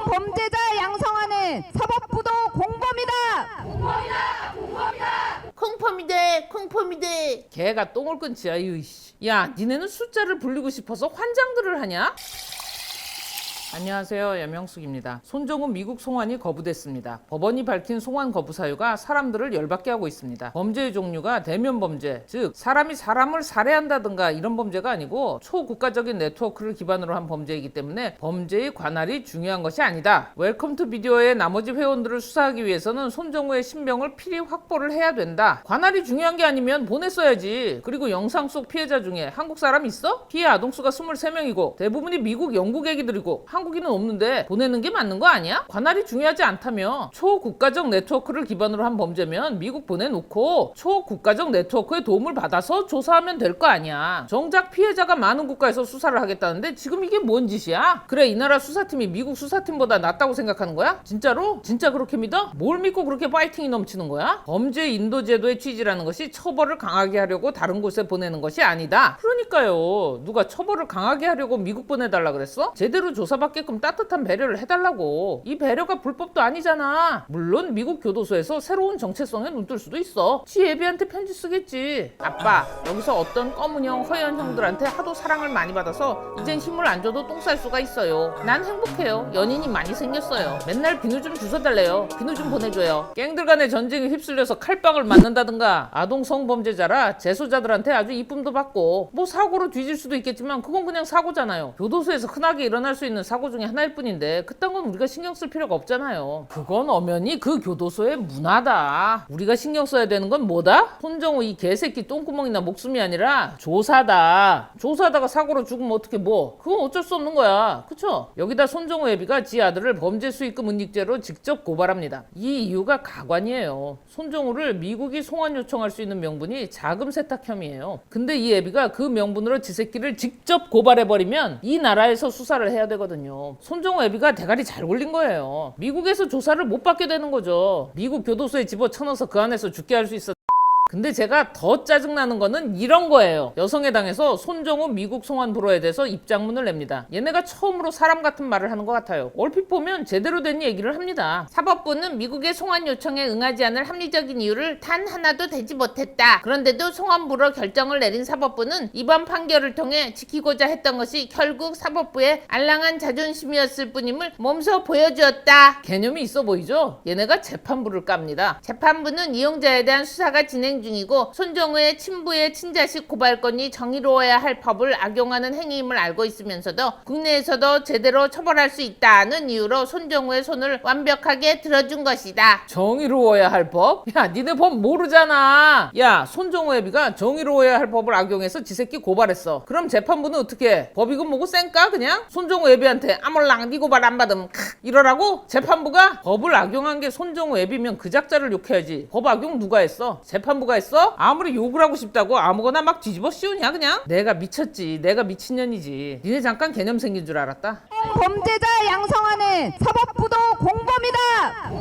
범죄자 양성하는 사법부도 공범이다. 콩펌이대. 걔가 똥을 끊지야. 이씨. 야, 니네는 숫자를 불리고 싶어서 환장들을 하냐? 안녕하세요, 염영숙입니다. 손정우 미국 송환이 거부됐습니다. 법원이 밝힌 송환 거부 사유가 사람들을 열받게 하고 있습니다. 범죄의 종류가 대면 범죄, 즉 사람이 사람을 살해한다든가 이런 범죄가 아니고 초국가적인 네트워크를 기반으로 한 범죄이기 때문에 범죄의 관할이 중요한 것이 아니다. 웰컴 투 비디오의 나머지 회원들을 수사하기 위해서는 손정우의 신병을 필히 확보를 해야 된다. 관할이 중요한 게 아니면 보냈어야지. 그리고 영상 속 피해자 중에 한국 사람 있어? 피해 아동수가 23명이고 대부분이 미국 영국 애기들이고 한국인은 없는데 보내는 게 맞는 거 아니야? 관할이 중요하지 않다며. 초국가적 네트워크를 기반으로 한 범죄면 미국 보내놓고 초국가적 네트워크의 도움을 받아서 조사하면 될 거 아니야. 정작 피해자가 많은 국가에서 수사를 하겠다는데 지금 이게 뭔 짓이야? 그래, 이 나라 수사팀이 미국 수사팀보다 낫다고 생각하는 거야? 진짜로? 진짜 그렇게 믿어? 뭘 믿고 그렇게 파이팅이 넘치는 거야? 범죄 인도 제도의 취지라는 것이 처벌을 강하게 하려고 다른 곳에 보내는 것이 아니다. 그러니까요. 누가 처벌을 강하게 하려고 미국 보내달라 그랬어? 제대로 조사받게끔 따뜻한 배려를 해달라고. 이 배려가 불법도 아니잖아. 물론 미국 교도소에서 새로운 정체성에 눈뜰 수도 있어. 지 애비한테 편지 쓰겠지. 아빠, 여기서 어떤 검은 형, 허연 형들한테 하도 사랑을 많이 받아서 이젠 힘을 안 줘도 똥 쌀 수가 있어요. 난 행복해요. 연인이 많이 생겼어요. 맨날 비누 좀 주워달래요. 비누 좀 보내줘요. 갱들 간의 전쟁에 휩쓸려서 칼빵을 맞는다든가 아동 성범죄자라 재소자들한테 아주 이쁨도 받고 뭐 사고로 뒤질 수도 있겠지만 그건 그냥 사고잖아요. 교도소에서 흔하게 일어날 수 있는 사고 중에 하나일 뿐인데 그딴 건 우리가 신경 쓸 필요가 없잖아요. 그건 엄연히 그 교도소의 문화다. 우리가 신경 써야 되는 건 뭐다? 손정우 이 개새끼 똥구멍이나 목숨이 아니라 조사다. 조사하다가 사고로 죽으면 어떻게 뭐. 그건 어쩔 수 없는 거야. 그쵸? 여기다 손정우 애비가 지 아들을 범죄 수익금 은닉죄로 직접 고발합니다. 이 이유가 가관이에요. 손정우를 미국이 송환 요청할 수 있는 명분이 자금 세탁 혐의예요. 근데 이 애비가 그 명분으로 지 새끼를 직접 고발해버리면 이 나라에서 수사를 해야 되거든요. 손정우 애비가 대가리 잘 굴린 거예요. 미국에서 조사를 못 받게 되는 거죠. 미국 교도소에 집어쳐넣어서 그 안에서 죽게 할 수 있어. 근데 제가 더 짜증나는 거는 이런 거예요. 여성의당에서 손정우 미국 송환 불허에 대해서 입장문을 냅니다. 얘네가 처음으로 사람 같은 말을 하는 것 같아요. 얼핏 보면 제대로 된 얘기를 합니다. 사법부는 미국의 송환 요청에 응하지 않을 합리적인 이유를 단 하나도 대지 못했다. 그런데도 송환 불허 결정을 내린 사법부는 이번 판결을 통해 지키고자 했던 것이 결국 사법부의 알랑한 자존심이었을 뿐임을 몸소 보여주었다. 개념이 있어 보이죠? 얘네가 재판부를 깝니다. 재판부는 이용자에 대한 수사가 진행 중이고 손정우의 친부의 친자식 고발건이 정의로워야 할 법을 악용하는 행위임을 알고 있으면서도 국내에서도 제대로 처벌할 수 있다는 이유로 손정우의 손을 완벽하게 들어준 것이다. 정의로워야 할 법? 야, 니네 법 모르잖아. 야, 손정우 애비가 정의로워야 할 법을 악용해서 지 새끼 고발했어. 그럼 재판부는 어떻게 해? 법 이건 뭐고 쌩까 그냥? 손정우 애비한테 아몰랑 니 고발 안 받음 이러라고? 재판부가? 법을 악용한 게 손정우 애비면 그 작자를 욕해야지. 법 악용 누가 했어? 재판부가 했어? 아무리 욕을 하고 싶다고 아무거나 막 뒤집어 씌우냐 그냥? 내가 미쳤지. 내가 미친년이지. 니네 잠깐 개념 생긴 줄 알았다? 범죄자 양성하는 사법부도 공범이다.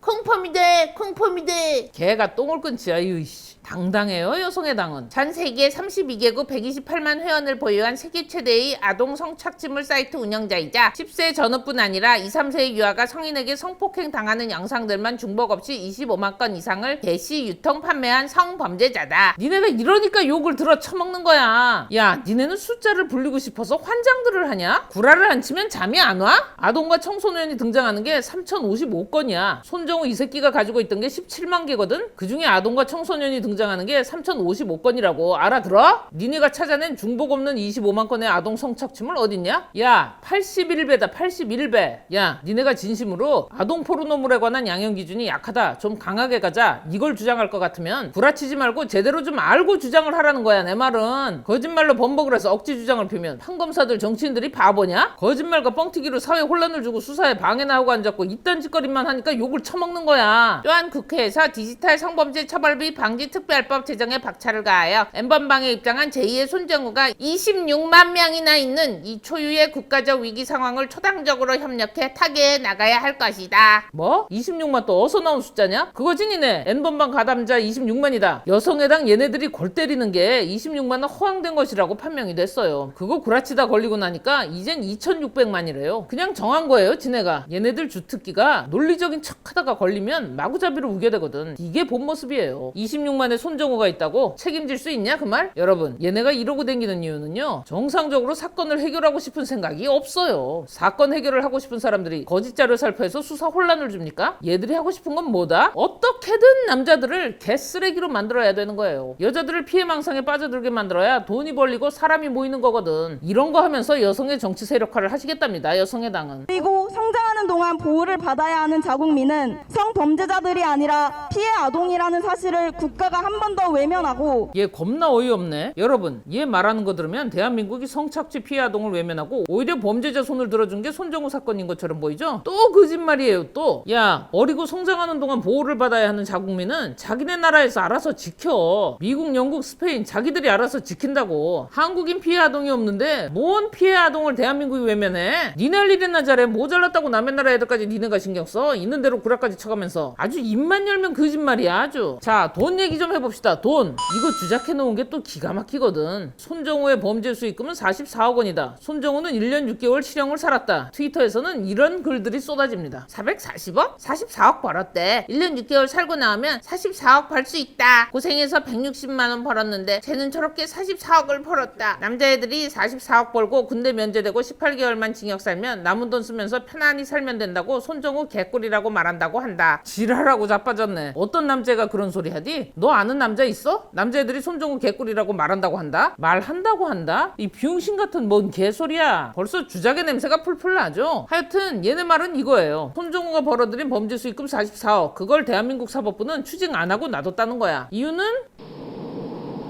콩펌이대. 걔가 똥을 끊지야. 이씨. 당당해요, 여성의당은. 전 세계 32개국 128만 회원을 보유한 세계 최대의 아동 성착취물 사이트 운영자이자 10세 전후뿐 아니라 2, 3세의 유아가 성인에게 성폭행 당하는 영상들만 중복 없이 25만 건 이상을 게시, 유통, 판매한 성범죄자다. 니네가 이러니까 욕을 들어 처먹는 거야. 야, 니네는 숫자를 불리고 싶어서 환장들을 하냐? 구라를 안 치면 잠이 안 와? 아동과 청소년이 등장하는 게 3,055건이야. 손정우 이 새끼가 가지고 있던 게 17만 개거든? 그중에 아동과 청소년이 등장하는 게 3,055건이라고 알아들어? 니네가 찾아낸 중복 없는 25만 건의 아동 성착취물 어딨냐? 야, 81배다 81배. 야, 니네가 진심으로 아동 포르노물에 관한 양형 기준이 약하다, 좀 강하게 가자, 이걸 주장할 것 같으면 구라치지 말고 제대로 좀 알고 주장을 하라는 거야. 내 말은 거짓말로 범벅을 해서 억지 주장을 펴면 판검사들 정치인들이 바보냐? 거짓말과 뻥튀기로 사회 혼란을 주고 수사에 방해나 하고 앉았고 이딴 짓거리만 하니까 욕을 처먹는 거야. 또한 국회에서 디지털 성범죄 처벌비 방지 특별 특별법 제정에 박차를 가하여 N번방에 입장한 제2의 손정우가 26만 명이나 있는 이 초유의 국가적 위기 상황을 초당적으로 협력해 타개해 나가야 할 것이다. 뭐? 26만 또 어디서 나온 숫자냐? 그거지 니네. N번방 가담자 26만이다. 여성해당 얘네들이 골 때리는 게 26만은 허황된 것이라고 판명이 됐어요. 그거 구라치다 걸리고 나니까 이젠 2600만이래요. 그냥 정한 거예요 지네가. 얘네들 주특기가 논리적인 척하다가 걸리면 마구잡이로 우겨대거든. 이게 본 모습이에요. 26만의 손정우가 있다고 책임질 수 있냐 그 말? 여러분 얘네가 이러고 댕기는 이유는요, 정상적으로 사건을 해결하고 싶은 생각이 없어요. 사건 해결을 하고 싶은 사람들이 거짓 자료 살포해서 수사 혼란을 줍니까? 얘들이 하고 싶은 건 뭐다? 어떻게든 남자들을 개쓰레기로 만들어야 되는 거예요. 여자들을 피해망상에 빠져들게 만들어야 돈이 벌리고 사람이 모이는 거거든. 이런 거 하면서 여성의 정치 세력화를 하시겠답니다. 여성의당은. 그리고 성장하는 동안 보호를 받아야 하는 자국민은 성범죄자들이 아니라 피해 아동이라는 사실을 국가가 한 번 더 외면하고. 얘 겁나 어이없네. 여러분 얘 말하는 거 들으면 대한민국이 성착취 피해 아동을 외면하고 오히려 범죄자 손을 들어준 게 손정우 사건인 것처럼 보이죠? 또 거짓말이에요. 또 야, 어리고 성장하는 동안 보호를 받아야 하는 자국민은 자기네 나라에서 알아서 지켜. 미국, 영국, 스페인 자기들이 알아서 지킨다고. 한국인 피해 아동이 없는데 뭔 피해 아동을 대한민국이 외면해? 니네 할 일이나 잘해. 모자랐다고 남의 나라 애들까지 니네가 신경 써? 있는 대로 구라까지 쳐가면서 아주 입만 열면 거짓말이야 아주. 자, 돈 얘기 좀 해봅시다. 돈 이거 주작해 놓은 게 또 기가 막히거든. 손정우의 범죄 수익금은 44억 원이다. 손정우는 1년 6개월 실형을 살았다. 트위터에서는 이런 글들이 쏟아집니다. 440억? 44억 벌었대. 1년 6개월 살고 나오면 44억 벌 수 있다. 고생해서 160만 원 벌었는데 쟤는 저렇게 44억을 벌었다. 남자애들이 44억 벌고 군대 면제되고 18개월만 징역 살면 남은 돈 쓰면서 편안히 살면 된다고 손정우 개꿀이라고 말한다고 한다. 지랄하고 자빠졌네. 어떤 남자가 그런 소리 하디? 너 아는 남자 있어? 남자애들이 손정우 개꿀이라고 말한다고 한다? 말한다고 한다? 이 비용신 같은 뭔 개소리야. 벌써 주작의 냄새가 풀풀 나죠? 하여튼 얘네 말은 이거예요. 손정우가 벌어들인 범죄 수익금 44억 그걸 대한민국 사법부는 추징 안 하고 놔뒀다는 거야. 이유는?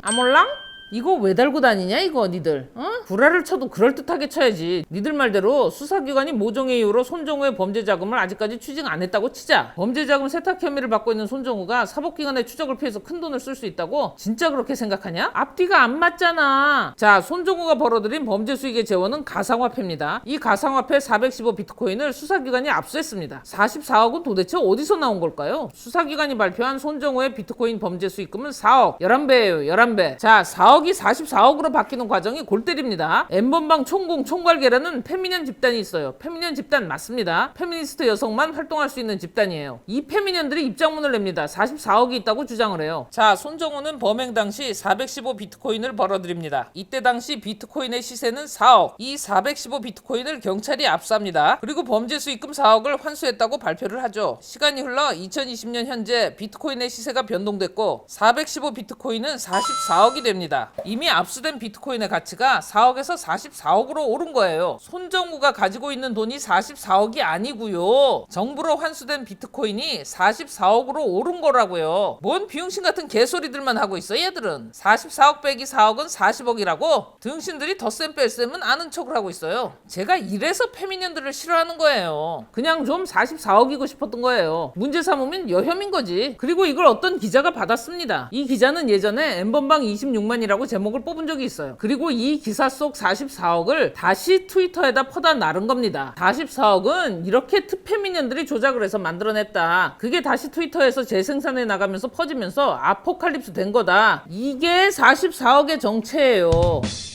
아몰랑? 이거 왜 달고 다니냐 이거 니들? 어? 구라를 쳐도 그럴듯하게 쳐야지. 니들 말대로 수사기관이 모종의 이유로 손정우의 범죄 자금을 아직까지 추징 안 했다고 치자. 범죄 자금 세탁 혐의를 받고 있는 손정우가 사법기관의 추적을 피해서 큰 돈을 쓸 수 있다고? 진짜 그렇게 생각하냐? 앞뒤가 안 맞잖아. 자, 손정우가 벌어들인 범죄 수익의 재원은 가상화폐입니다. 이 가상화폐 415 비트코인을 수사기관이 압수했습니다. 44억은 도대체 어디서 나온 걸까요? 수사기관이 발표한 손정우의 비트코인 범죄 수익금은 4억. 11배예요 11배. 자, 4억이 44억으로 바뀌는 과정이 골 때립니다. N번방 총공 총괄계라는 페미년 집단이 있어요. 페미년 집단 맞습니다. 페미니스트 여성만 활동할 수 있는 집단이에요. 이 페미년들이 입장문을 냅니다. 44억이 있다고 주장을 해요. 자, 손정우는 범행 당시 415 비트코인을 벌어들입니다. 이때 당시 비트코인의 시세는 4억. 이 415 비트코인을 경찰이 압수합니다. 그리고 범죄 수익금 4억을 환수했다고 발표를 하죠. 시간이 흘러 2020년 현재 비트코인의 시세가 변동됐고 415 비트코인은 44억이 됩니다. 이미 압수된 비트코인의 가치가 4억에서 44억으로 오른 거예요. 손정우가 가지고 있는 돈이 44억이 아니고요. 정부로 환수된 비트코인이 44억으로 오른 거라고요. 뭔 비용신 같은 개소리들만 하고 있어 얘들은. 44억 빼기 4억은 40억이라고? 등신들이 덧셈 뺄셈은 아는 척을 하고 있어요. 제가 이래서 페미년들을 싫어하는 거예요. 그냥 좀 44억이고 싶었던 거예요. 문제 삼으면 여혐인 거지. 그리고 이걸 어떤 기자가 받았습니다. 이 기자는 예전에 N번방 26만이라고 제목을 뽑은 적이 있어요. 그리고 이 기사 속 44억을 다시 트위터에다 퍼다 나른 겁니다. 44억은 이렇게 특페미년들이 조작을 해서 만들어냈다. 그게 다시 트위터에서 재생산해 나가면서 퍼지면서 아포칼립스 된 거다. 이게 44억의 정체예요.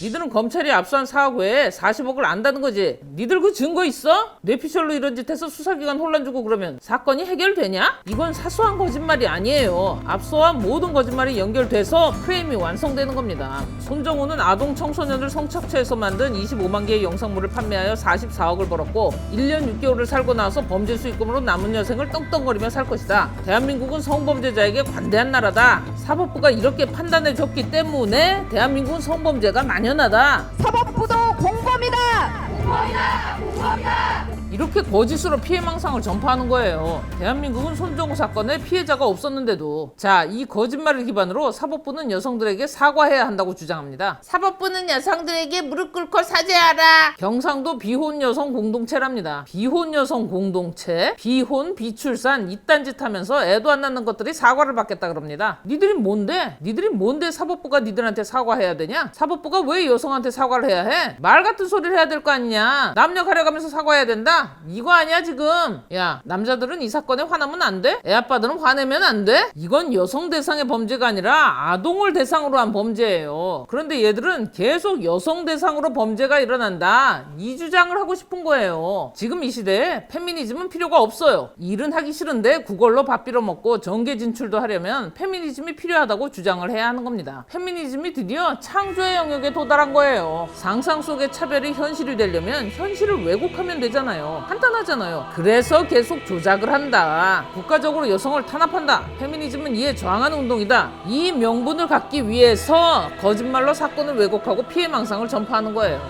니들은 검찰이 압수한 4억 외에 40억을 안다는 거지. 니들 그 증거 있어? 뇌피셜로 이런 짓 해서 수사기관 혼란 주고 그러면 사건이 해결되냐? 이건 사소한 거짓말이 아니에요. 앞서와 모든 거짓말이 연결돼서 프레임이 완성되는 겁니다. 손정우는 아동 청소년을 성착취해서 만든 25만 개의 영상물을 판매하여 44억을 벌었고 1년 6개월을 살고 나서 범죄 수익금으로 남은 여생을 떵떵거리며 살 것이다. 대한민국은 성범죄자에게 관대한 나라다. 사법부가 이렇게 판단해 줬기 때문에 대한민국은 성범죄가 만연하다. 사법부도 공범이다. 이렇게 이렇게 거짓으로 피해망상을 전파하는 거예요. 대한민국은 손정우 사건에 피해자가 없었는데도. 자, 이 거짓말을 기반으로 사법부는 여성들에게 사과해야 한다고 주장합니다. 사법부는 여성들에게 무릎 꿇고 사죄하라. 경상도 비혼 여성 공동체랍니다. 비혼 여성 공동체, 비혼, 비출산 이딴 짓 하면서 애도 안 낳는 것들이 사과를 받겠다 그럽니다. 니들이 뭔데? 니들이 뭔데 사법부가 니들한테 사과해야 되냐? 사법부가 왜 여성한테 사과를 해야 해? 말 같은 소리를 해야 될 거 아니냐? 남녀 가려가면서 사과해야 된다? 이거 아니야 지금? 야, 남자들은 이 사건에 화나면 안 돼? 애 아빠들은 화내면 안 돼? 이건 여성 대상의 범죄가 아니라 아동을 대상으로 한 범죄예요. 그런데 얘들은 계속 여성 대상으로 범죄가 일어난다, 이 주장을 하고 싶은 거예요. 지금 이 시대에 페미니즘은 필요가 없어요. 일은 하기 싫은데 구걸로 밥 빌어먹고 정계 진출도 하려면 페미니즘이 필요하다고 주장을 해야 하는 겁니다. 페미니즘이 드디어 창조의 영역에 도달한 거예요. 상상 속의 차별이 현실이 되려면 현실을 왜곡하면 되잖아요. 간단하잖아요. 그래서 계속 조작을 한다. 국가적으로 여성을 탄압한다. 페미니즘은 이에 저항하는 운동이다. 이 명분을 갖기 위해서 거짓말로 사건을 왜곡하고 피해망상을 전파하는 거예요.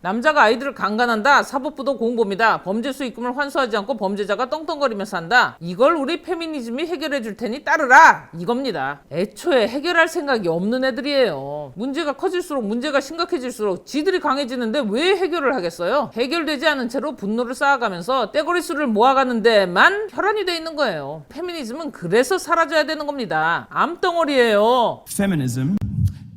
남자가 아이들을 강간한다. 사법부도 공범이다. 범죄 수익금을 환수하지 않고 범죄자가 떵떵거리면서 한다. 이걸 우리 페미니즘이 해결해 줄 테니 따르라. 이겁니다. 애초에 해결할 생각이 없는 애들이에요. 문제가 커질수록, 문제가 심각해질수록 지들이 강해지는데 왜 해결을 하겠어요? 해결되지 않은 채로 분노를 쌓아가면서 떼거리 수를 모아가는 데만 혈안이 돼 있는 거예요. 페미니즘은 그래서 사라져야 되는 겁니다. 암덩어리예요. Feminism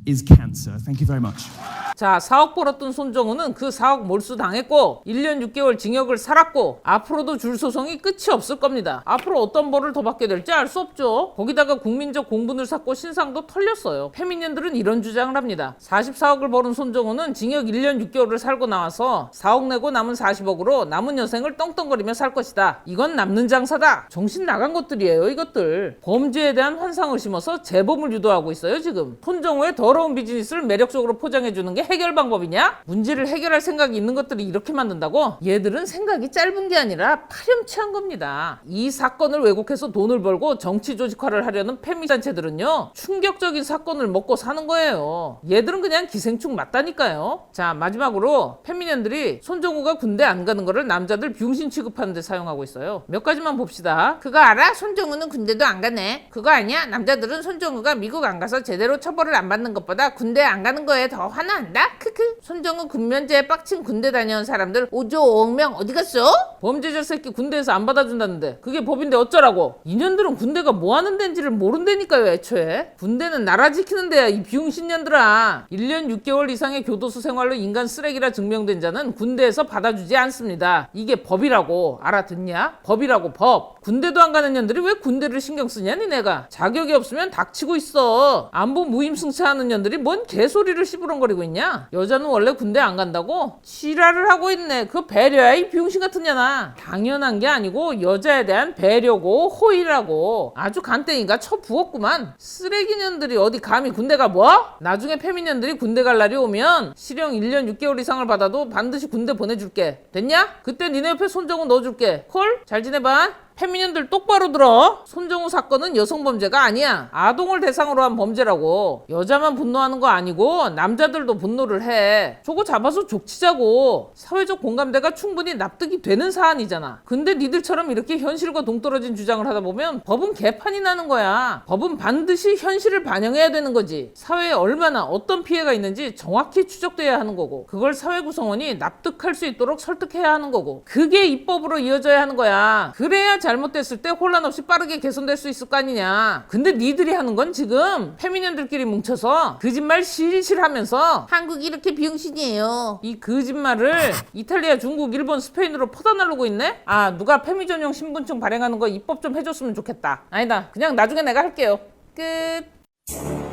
is cancer. Thank you very much. 자, 4억 벌었던 손정우는 그 4억 몰수당했고 1년 6개월 징역을 살았고 앞으로도 줄 소송이 끝이 없을 겁니다. 앞으로 어떤 벌을 더 받게 될지 알 수 없죠. 거기다가 국민적 공분을 샀고 신상도 털렸어요. 페미니언들은 이런 주장을 합니다. 44억을 벌은 손정우는 징역 1년 6개월을 살고 나와서 4억 내고 남은 40억으로 남은 여생을 떵떵거리며 살 것이다. 이건 남는 장사다. 정신 나간 것들이에요, 이것들. 범죄에 대한 환상을 심어서 재범을 유도하고 있어요, 지금. 손정우의 더러운 비즈니스를 매력적으로 포장해주는 게 해결 방법이냐? 문제를 해결할 생각이 있는 것들이 이렇게 만든다고? 얘들은 생각이 짧은 게 아니라 파렴치한 겁니다. 이 사건을 왜곡해서 돈을 벌고 정치 조직화를 하려는 페미단체들은요, 충격적인 사건을 먹고 사는 거예요. 얘들은 그냥 기생충 맞다니까요. 자, 마지막으로 페미년들이 손정우가 군대 안 가는 거를 남자들 병신 취급하는 데 사용하고 있어요. 몇 가지만 봅시다. 그거 알아? 손정우는 군대도 안 가네. 그거 아니야? 남자들은 손정우가 미국 안 가서 제대로 처벌을 안 받는 것보다 군대 안 가는 거에 더 화나한다? 크크. 손정우 군면제에 빡친 군대 다녀온 사람들 5조 5억 명 어디 갔어? 범죄자 새끼 군대에서 안 받아준다는데 그게 법인데 어쩌라고? 이년들은 군대가 뭐 하는 데인지를 모른다니까요, 애초에. 군대는 나라 지키는 데야, 이 비용신년들아. 1년 6개월 이상의 교도소 생활로 인간 쓰레기라 증명된 자는 군대에서 받아주지 않습니다. 이게 법이라고. 알아듣냐? 법이라고, 법. 군대도 안 가는 년들이 왜 군대를 신경 쓰냐, 니네가. 자격이 없으면 닥치고 있어. 안보 무임승차하는 년들이 뭔 개소리를 씨부렁거리고 있냐? 여자는 원래 군대 안 간다고? 지랄을 하고 있네. 그거 배려야, 이 비용신 같은 년아. 당연한 게 아니고 여자에 대한 배려고 호의라고. 아주 간땡이가 쳐부었구만. 쓰레기년들이 어디 감히 군대가 뭐? 나중에 페미년들이 군대 갈 날이 오면 실형 1년 6개월 이상을 받아도 반드시 군대 보내줄게. 됐냐? 그때 니네 옆에 손정우 넣어줄게. 콜? 잘 지내봐. 페미년들 똑바로 들어. 손정우 사건은 여성범죄가 아니야. 아동을 대상으로 한 범죄라고. 여자만 분노하는 거 아니고 남자들도 분노를 해. 저거 잡아서 족치자고. 사회적 공감대가 충분히 납득이 되는 사안이잖아. 근데 니들처럼 이렇게 현실과 동떨어진 주장을 하다 보면 법은 개판이 나는 거야. 법은 반드시 현실을 반영해야 되는 거지. 사회에 얼마나 어떤 피해가 있는지 정확히 추적돼야 하는 거고, 그걸 사회 구성원이 납득할 수 있도록 설득해야 하는 거고, 그게 입법으로 이어져야 하는 거야. 그래야 잘못됐을 때 혼란 없이 빠르게 개선될 수 있을 거 아니냐. 근데 니들이 하는 건 지금 페미년들끼리 뭉쳐서 거짓말 실실 하면서 한국이 이렇게 비용신이에요. 이 거짓말을 이탈리아, 중국, 일본, 스페인으로 퍼다 나르고 있네? 아, 누가 페미 전용 신분증 발행하는 거 입법 좀 해줬으면 좋겠다. 아니다, 그냥 나중에 내가 할게요. 끝.